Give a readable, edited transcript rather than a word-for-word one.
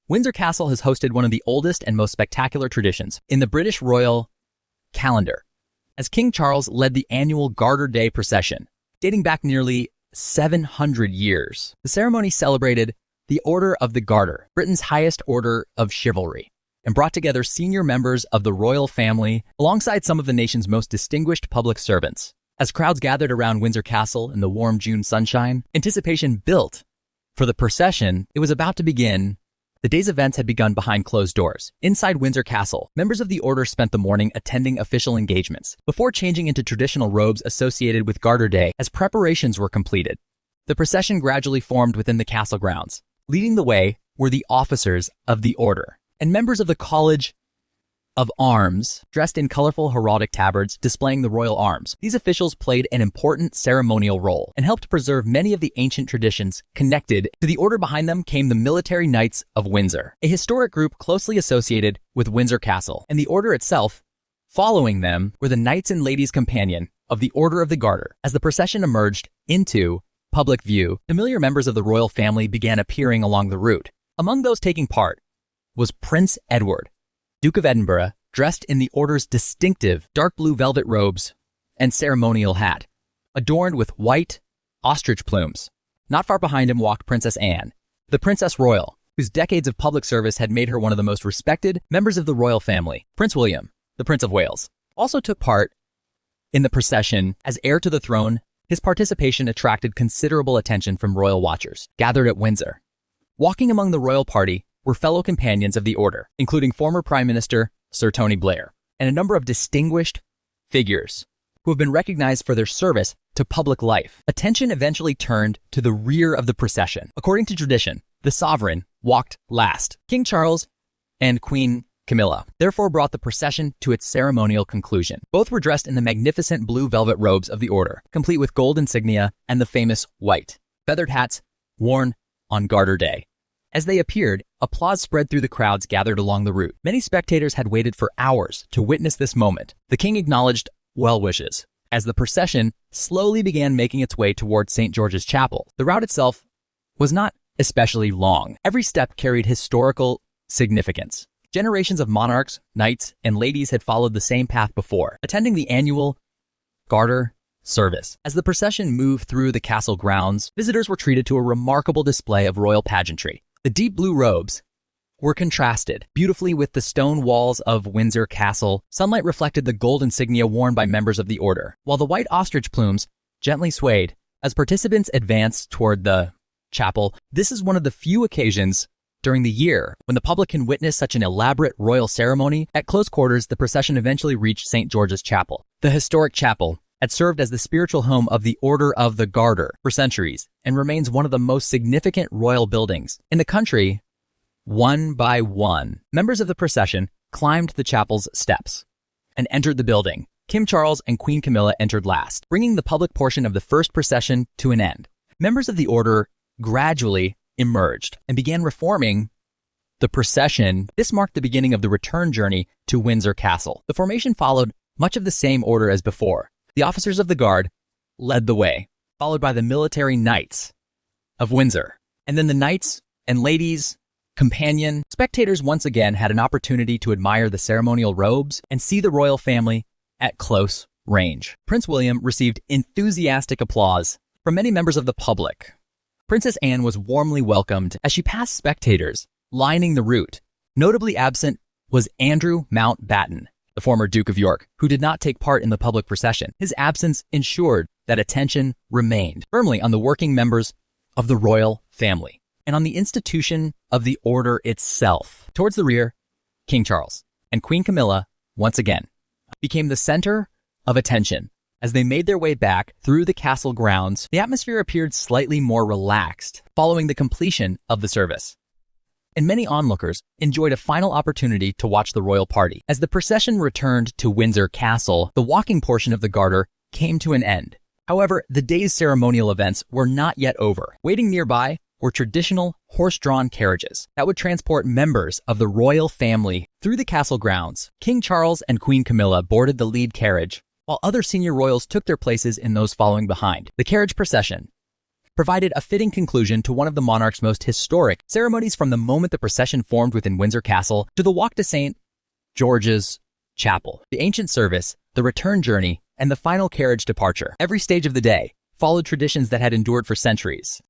Windsor Castle has hosted one of the oldest and most spectacular traditions in the British royal calendar, as King Charles led the annual Garter Day procession, dating back nearly 700 years. The ceremony celebrated the Order of the Garter, Britain's highest order of chivalry, and brought together senior members of the royal family alongside some of the nation's most distinguished public servants. As crowds gathered around Windsor Castle in the warm June sunshine, anticipation built for the procession. It was about to begin. The day's events had begun behind closed doors. Inside Windsor Castle, members of the order spent the morning attending official engagements before changing into traditional robes associated with Garter Day as preparations were completed. The procession gradually formed within the castle grounds. Leading the way were the officers of the order and members of the College of Arms, dressed in colorful heraldic tabards displaying the royal arms. These officials played an important ceremonial role and helped preserve many of the ancient traditions connected to the order. Behind them came the Military Knights of Windsor, a historic group closely associated with Windsor Castle, and the order itself. Following them were the Knights and Ladies Companion of the Order of the Garter. As the procession emerged into public view, familiar members of the royal family began appearing along the route. Among those taking part was Prince Edward, Duke of Edinburgh, dressed in the order's distinctive dark blue velvet robes and ceremonial hat, adorned with white ostrich plumes. Not far behind him walked Princess Anne, the Princess Royal, whose decades of public service had made her one of the most respected members of the royal family. Prince William, the Prince of Wales, also took part in the procession as heir to the throne. His participation attracted considerable attention from royal watchers gathered at Windsor. Walking among the royal party were fellow companions of the order, including former Prime Minister Sir Tony Blair, and a number of distinguished figures who have been recognized for their service to public life. Attention eventually turned to the rear of the procession. According to tradition, the sovereign walked last. King Charles and Queen Camilla therefore brought the procession to its ceremonial conclusion. Both were dressed in the magnificent blue velvet robes of the order, complete with gold insignia and the famous white feathered hats worn on Garter Day. As they appeared, applause spread through the crowds gathered along the route. Many spectators had waited for hours to witness this moment. The king acknowledged well wishes as the procession slowly began making its way towards St. George's Chapel. The route itself was not especially long. Every step carried historical significance. Generations of monarchs, knights, and ladies had followed the same path before, attending the annual Garter service. As the procession moved through the castle grounds, visitors were treated to a remarkable display of royal pageantry. The deep blue robes were contrasted beautifully with the stone walls of Windsor Castle. Sunlight reflected the gold insignia worn by members of the order, while the white ostrich plumes gently swayed as participants advanced toward the chapel. This is one of the few occasions during the year when the public can witness such an elaborate royal ceremony. At close quarters, the procession eventually reached St. George's Chapel. The historic chapel had served as the spiritual home of the Order of the Garter for centuries and remains one of the most significant royal buildings in the country. One by one, members of the procession climbed the chapel's steps and entered the building. King Charles and Queen Camilla entered last, bringing the public portion of the first procession to an end. Members of the order gradually emerged and began reforming the procession. This marked the beginning of the return journey to Windsor Castle. The formation followed much of the same order as before. The officers of the guard led the way, followed by the Military Knights of Windsor, and then the Knights and Ladies Companion. Spectators once again had an opportunity to admire the ceremonial robes and see the royal family at close range. Prince William received enthusiastic applause from many members of the public. Princess Anne was warmly welcomed as she passed spectators lining the route. Notably absent was Andrew Mountbatten, the former Duke of York, who did not take part in the public procession. His absence ensured that attention remained firmly on the working members of the royal family and on the institution of the order itself. Towards the rear, King Charles and Queen Camilla once again became the center of attention. As they made their way back through the castle grounds, the atmosphere appeared slightly more relaxed following the completion of the service, and many onlookers enjoyed a final opportunity to watch the royal party. As the procession returned to Windsor Castle, the walking portion of the Garter came to an end. However, the day's ceremonial events were not yet over. Waiting nearby were traditional horse-drawn carriages that would transport members of the royal family through the castle grounds. King Charles and Queen Camilla boarded the lead carriage, while other senior royals took their places in those following behind. The carriage procession provided a fitting conclusion to one of the monarch's most historic ceremonies, from the moment the procession formed within Windsor Castle to the walk to St. George's Chapel, the ancient service, the return journey, and the final carriage departure. Every stage of the day followed traditions that had endured for centuries.